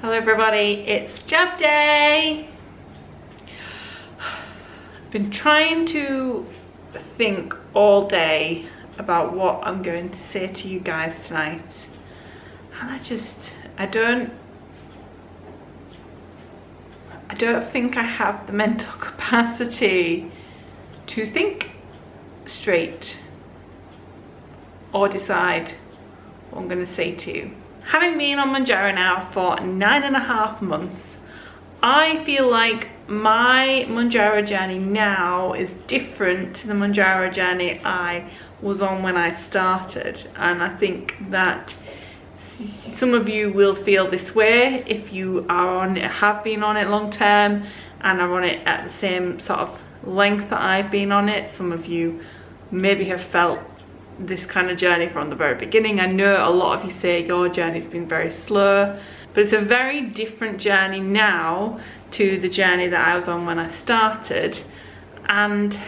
Hello everybody, it's jab day. I've been trying to think all day about what I'm going to say to you guys tonight, and I don't think I have the mental capacity to think straight or decide what I'm going to say to you. Having been on Mounjaro now for 9.5 months, I feel like my Mounjaro journey now is different to the Mounjaro journey I was on when I started, and I think that some of you will feel this way if you are on it, have been on it long term and are on it at the same sort of length that I've been on it. Some of you maybe have felt this kind of journey from the very beginning. I know a lot of you say your journey's been very slow, but it's a very different journey now to the journey that I was on when I started, and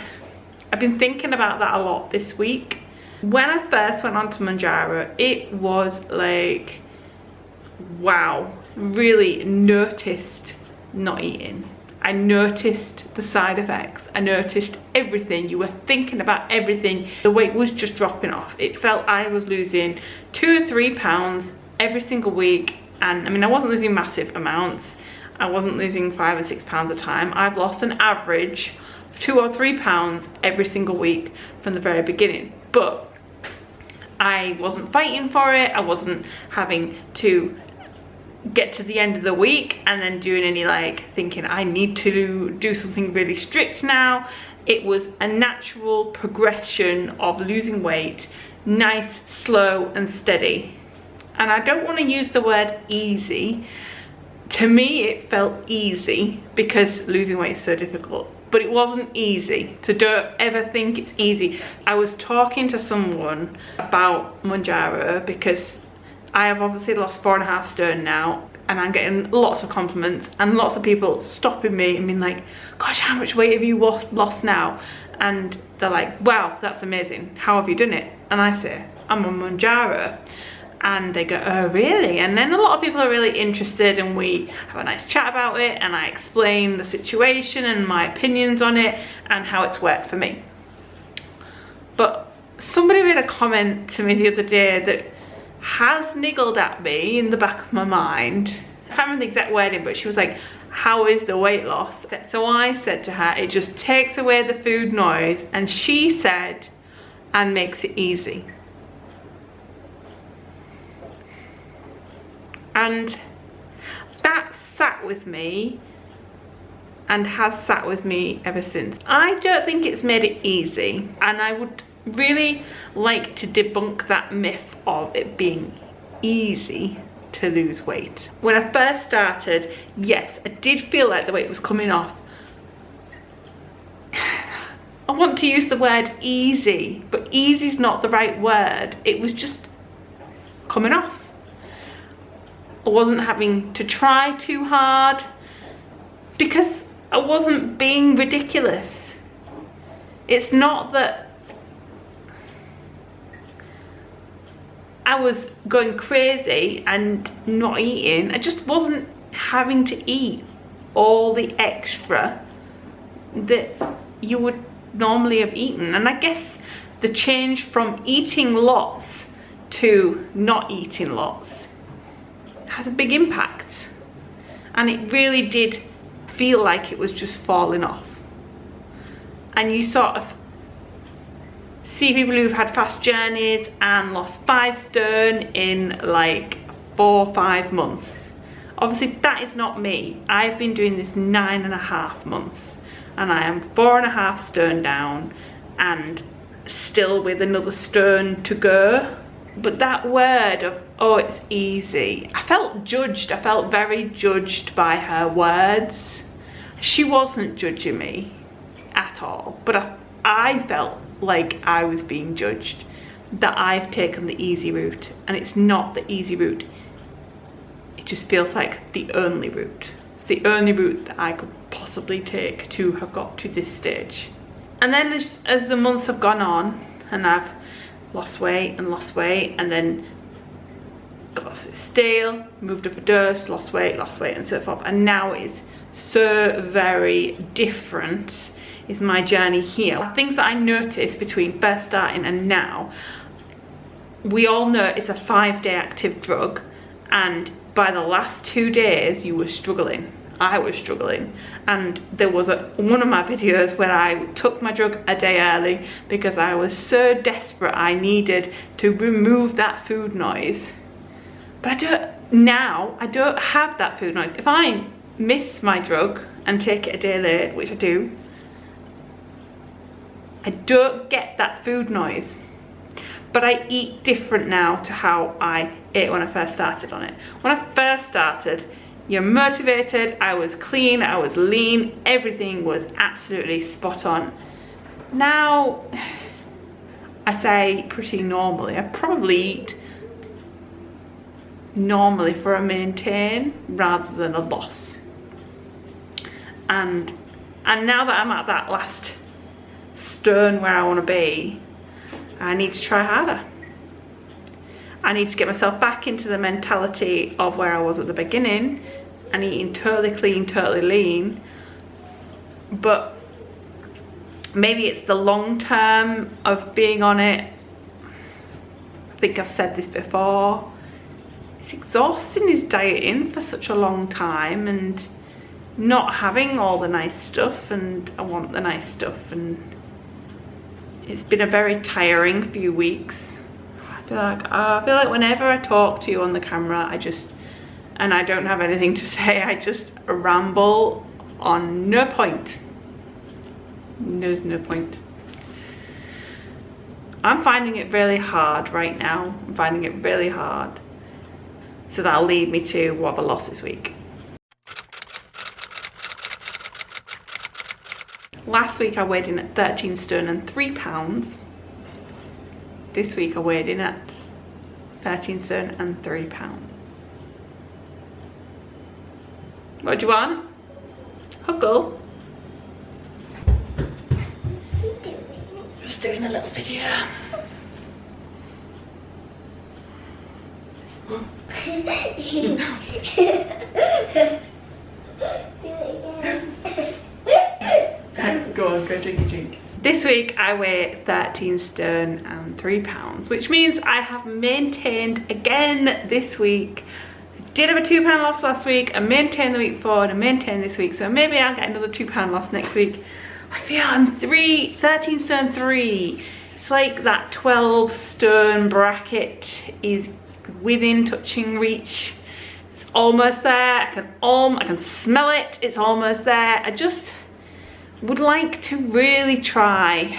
I've been thinking about that a lot this week. When I first went on to Mounjaro, it was like, wow, really noticed not eating. I noticed the side effects. I noticed everything. You were thinking about everything. The weight was just dropping off. It felt I was losing 2 or 3 pounds every single week. And I mean, I wasn't losing massive amounts. I wasn't losing 5 or 6 pounds a time. I've lost an average of 2 or 3 pounds every single week from the very beginning. But I wasn't fighting for it. I wasn't having to get to the end of the week and then doing any like thinking I need to do something really strict now. It was a natural progression of losing weight, nice, slow and steady. And I don't want to use the word easy. To me it felt easy because losing weight is so difficult, but it wasn't easy. So don't ever think it's easy. I was talking to someone about Mounjaro because I have obviously lost 4.5 stone now, and I'm getting lots of compliments and lots of people stopping me and being like, gosh, how much weight have you lost now? And they're like, wow, that's amazing. How have you done it? And I say, I'm on Mounjaro. And they go, oh really? And then a lot of people are really interested, and we have a nice chat about it, and I explain the situation and my opinions on it and how it's worked for me. But somebody made a comment to me the other day that has niggled at me in the back of my mind. I can't remember the exact wording, but she was like, how is the weight loss? So I said to her, it just takes away the food noise, and she said, and makes it easy. And that sat with me and has sat with me ever since. I don't think it's made it easy, and I would really like to debunk that myth of it being easy to lose weight. When I first started, yes, I did feel like the weight was coming off. I want to use the word easy, but easy is not the right word. It was just coming off. I wasn't having to try too hard because I wasn't being ridiculous. It's not that I was going crazy and not eating. I just wasn't having to eat all the extra that you would normally have eaten. And I guess the change from eating lots to not eating lots has a big impact. And it really did feel like it was just falling off. And you sort of see people who've had fast journeys and lost 5 stone in like 4 or 5 months. Obviously that is not me. I've been doing this 9.5 months and I am 4.5 stone down and still with another stone to go. But that word of, oh, it's easy, I felt judged. I felt very judged by her words. She wasn't judging me at all, but I felt like I was being judged, that I've taken the easy route, and it's not the easy route. It just feels like the only route. It's the only route that I could possibly take to have got to this stage. And then as the months have gone on and I've lost weight and then got a bit stale, moved up a dose, lost weight and so forth. And now it's so very different is my journey here. Things that I noticed between first starting and now, we all know it's a 5-day active drug, and by the last 2 days you were struggling. I was struggling, and there was one of my videos where I took my drug a day early because I was so desperate. I needed to remove that food noise. But I don't have that food noise. If I miss my drug and take it a day late, which I do, I don't get that food noise. But I eat different now to how I ate when I first started on it. When I first started, you're motivated, I was clean, I was lean, everything was absolutely spot on. Now, I say pretty normally. I probably eat normally for a maintain rather than a loss. And now that I'm at that last stone where I want to be, I need to try harder. I need to get myself back into the mentality of where I was at the beginning and eating totally clean, totally lean. But maybe it's the long term of being on it. I think I've said this before. It's exhausting is dieting for such a long time and not having all the nice stuff, and I want the nice stuff, and it's been a very tiring few weeks. I feel like whenever I talk to you on the camera, and I don't have anything to say, I just ramble on no point. There's no point. I'm finding it really hard right now. I'm finding it really hard. So that'll lead me to what have I lost this week. Last week I weighed in at 13 stone and 3 pounds. This week I weighed in at 13 stone and 3 pounds. What do you want? Huggle? Just doing a little video. Go on, go drink a drink. This week I weigh 13 stone and 3 pounds, which means I have maintained again this week. I did have a 2 pound loss last week, I maintained the week before, and I maintained this week, so maybe I'll get another 2 pound loss next week. I feel I'm 13 stone 3. It's like that 12 stone bracket is within touching reach. It's almost there. I can smell it. It's almost there. I just would like to really try.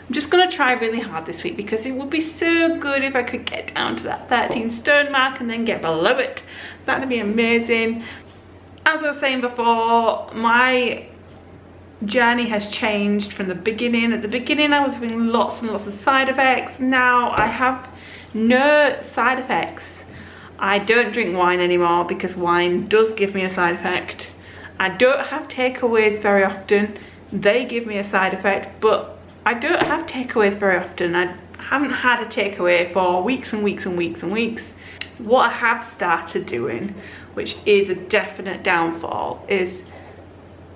I'm just gonna try really hard this week because it would be so good if I could get down to that 13 stone mark and then get below it. That'd be amazing. As I was saying before, my journey has changed from the beginning. At the beginning I was having lots and lots of side effects. Now I have no side effects. I don't drink wine anymore because wine does give me a side effect. I don't have takeaways very often. They give me a side effect, but I don't have takeaways very often. I haven't had a takeaway for weeks and weeks and weeks and weeks. What I have started doing, which is a definite downfall, is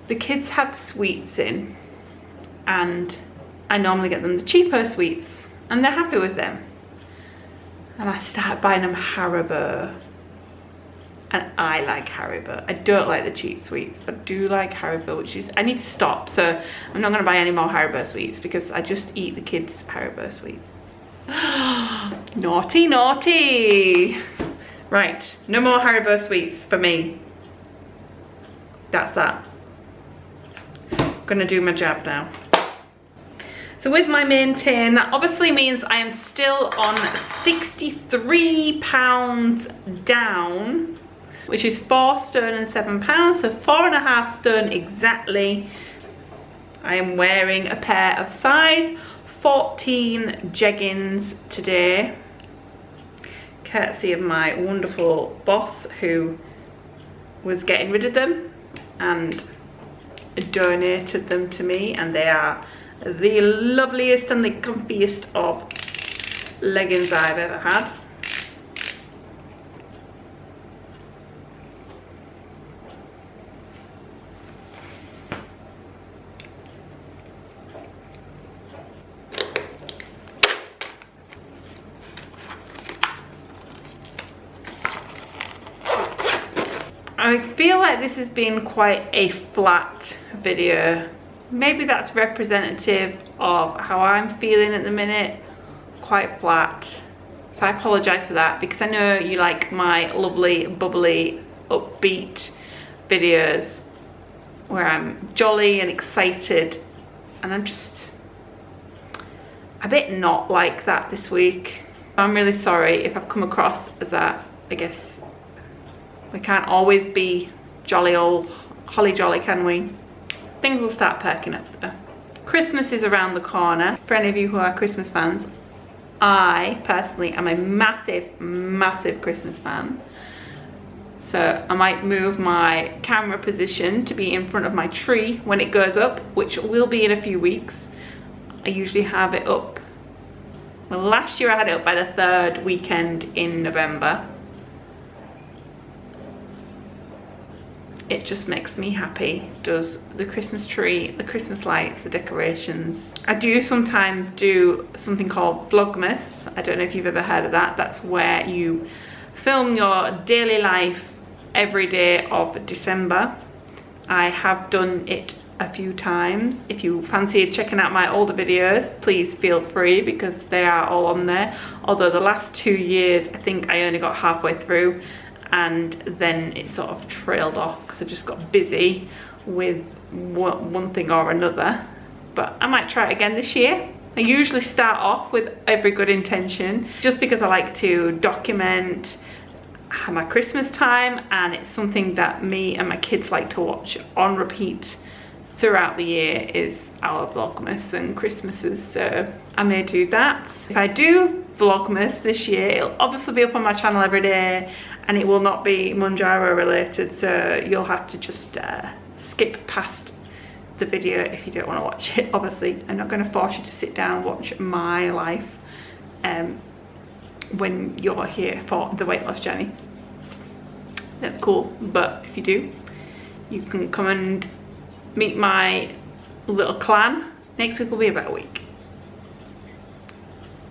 the kids have sweets in, and I normally get them the cheaper sweets and they're happy with them. And I start buying them Haribo. And I like Haribo. I don't like the cheap sweets, but I do like Haribo, which is, I need to stop. So I'm not gonna buy any more Haribo sweets because I just eat the kids' Haribo sweets. Naughty, naughty. Right, no more Haribo sweets for me. That's that. Gonna do my jab now. So with my maintain, that obviously means I am still on 63 pounds down, which is 4 stone and 7 pounds, so 4.5 stone exactly. I am wearing a pair of size 14 jeggings today, courtesy of my wonderful boss who was getting rid of them and donated them to me, and they are the loveliest and the comfiest of leggings I've ever had. like this has been quite a flat video. Maybe that's representative of how I'm feeling at the minute, quite flat. So I apologise for that, because I know you like my lovely, bubbly, upbeat videos where I'm jolly and excited, and I'm just a bit not like that this week. I'm really sorry if I've come across as that. I guess we can't always be jolly old holly jolly, can we? Things will start perking up though. Christmas is around the corner. For any of you who are Christmas fans, I personally am a massive, massive Christmas fan. So I might move my camera position to be in front of my tree when it goes up, which will be in a few weeks. I usually have it up, well, last year I had it up by the 3rd weekend in November. It just makes me happy, does the Christmas tree, the Christmas lights, the decorations. I do sometimes do something called Vlogmas. I don't know if you've ever heard of that. That's where you film your daily life every day of December. I have done it a few times. If you fancy checking out my older videos, please feel free, because they are all on there. Although the last 2 years, I think I only got halfway through, and then it sort of trailed off because I just got busy with one thing or another. But I might try it again this year. I usually start off with every good intention, just because I like to document my Christmas time, and it's something that me and my kids like to watch on repeat throughout the year, is our Vlogmas and Christmases. So I may do that. If I do Vlogmas this year, it'll obviously be up on my channel every day, and it will not be Mounjaro related, so you'll have to just skip past the video if you don't want to watch it. Obviously I'm not going to force you to sit down and watch my life when you're here for the weight loss journey. That's cool, but if you do, you can come and meet my little clan. Next week will be about a week.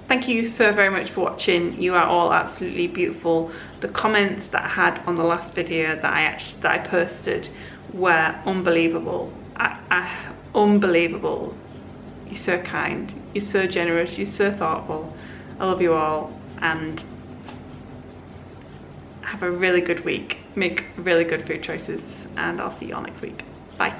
Thank you so very much for watching. You are all absolutely beautiful. The comments that I had on the last video that I posted were unbelievable. Unbelievable. You're so kind, you're so generous, you're so thoughtful. I love you all, and have a really good week. Make really good food choices, and I'll see you all next week. Bye.